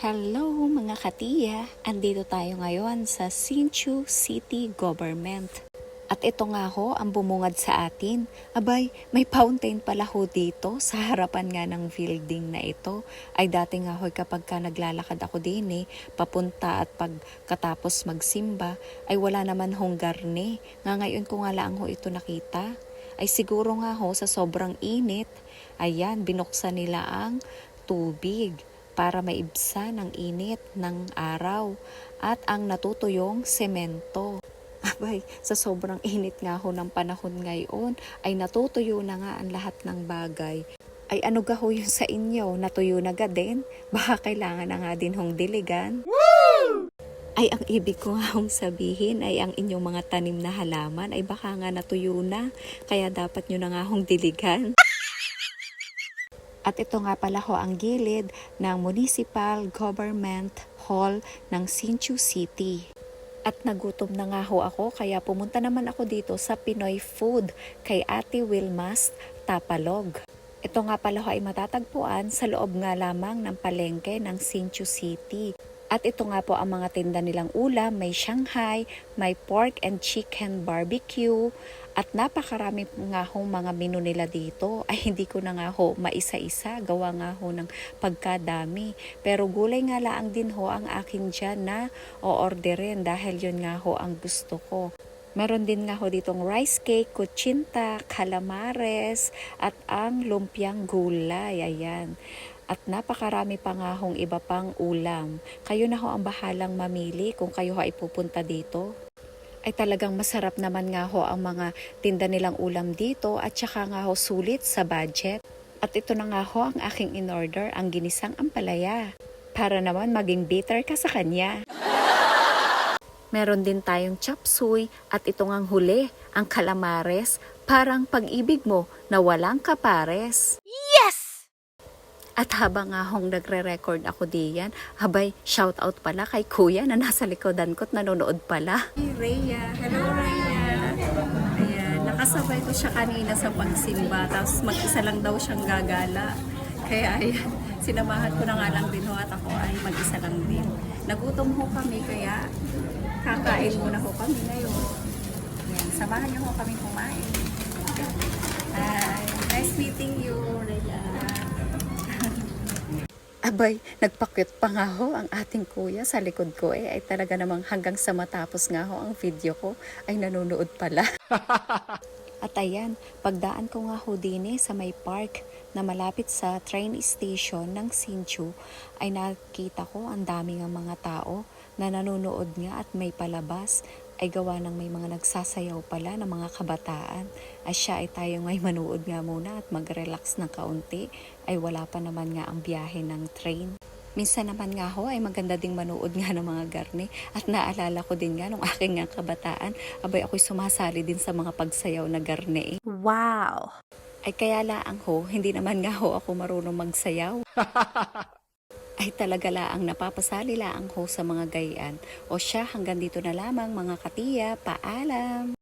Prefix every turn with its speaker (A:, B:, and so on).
A: Hello mga katiya! Andito tayo ngayon sa Hsinchu City Government. At ito nga ho ang bumungad sa atin. Abay, may fountain pala ho dito sa harapan nga ng building na ito. Ay dati nga ho kapag ka naglalakad ako din papunta at pagkatapos magsimba, ay wala naman hong garne. Nga ngayon ko nga lang ho ito nakita. Ay siguro nga ho sa sobrang init, ayan, binuksan nila ang tubig para maibsan ang init ng araw at ang natutuyong semento. Abay, sa sobrang init nga ho ng panahon ngayon, ay natutuyo na nga ang lahat ng bagay. Ay ano ga ho yun sa inyo? Natuyo na ga din? Baka kailangan na nga din hong diligan? Woo! Ay ang ibig ko nga hong sabihin ay ang inyong mga tanim na halaman ay baka nga natuyo na. Kaya dapat nyo na nga hong diligan. At ito nga pala ho ang gilid ng Municipal Government Hall ng Hsinchu City. At nagutom na nga ho ako kaya pumunta naman ako dito sa Pinoy Food kay Ate Wilmas Tapalog. Ito nga pala ho ay matatagpuan sa loob nga lamang ng palengke ng Hsinchu City. At ito nga po ang mga tinda nilang ulam, may Shanghai, may pork and chicken barbecue, at napakarami nga ho mga menu nila dito. Ay hindi ko na nga ho maisa-isa, gawa nga ho ng pagkadami. Pero gulay nga lang din ho ang akin dyan na o-orderin dahil yun nga ho ang gusto ko. Meron din nga ho ditong rice cake, kutsinta, calamares, at ang lumpiang gulay. Ayan. At napakarami pa nga hong iba pang ulam. Kayo na ho ang bahalang mamili kung kayo ho ay pupunta dito. Ay talagang masarap naman nga ho ang mga tinda nilang ulam dito at saka nga ho sulit sa budget. At ito na nga ho ang aking in-order, ang ginisang ampalaya. Para naman maging bitter ka sa kanya. Meron din tayong chop suey at ito ngang huli, ang calamares, parang pag-ibig mo na walang kapares. At habang nga hong nagre-record ako diyan, habay, shout out pala kay kuya na nasa likodan ko at nanonood pala. Hey Rhea, hello Rhea. Ayan, nakasabay ko siya kanina sa pagsimba, tapos mag-isa lang daw siyang gagala. Kaya ayan, sinamahan ko na nga lang din ho at ako ay mag-isa lang din. Nagutom ho kami kaya kakain muna ho kami ngayon. Ayan, samahan niyo ho kami kumain. Hi, nice meeting you Rhea. Abay, nagpakyut pa nga ho ang ating kuya sa likod ko ay talaga namang hanggang sa matapos nga ho ang video ko ay nanonood pala. At ayan, pagdaan ko nga ho din sa may park na malapit sa train station ng Hsinchu ay nakita ko ang dami ng mga tao na nanonood nga at may palabas ay gawa ng may mga nagsasayaw pala ng mga kabataan. Ay siya ay tayo ngay manood nga muna at mag-relax ng kaunti ay wala pa naman nga ang biyahe ng train. Minsan naman nga ho ay maganda ding manood nga ng mga garne at naalala ko din nga nung aking nga kabataan, abay ako'y sumasali din sa mga pagsayaw na garne. Wow! Ay kaya laang ho, hindi naman nga ho ako marunong magsayaw. Ay talaga laang napapasali laang ho sa mga gayaan. O siya hanggang dito na lamang mga katiya, paalam!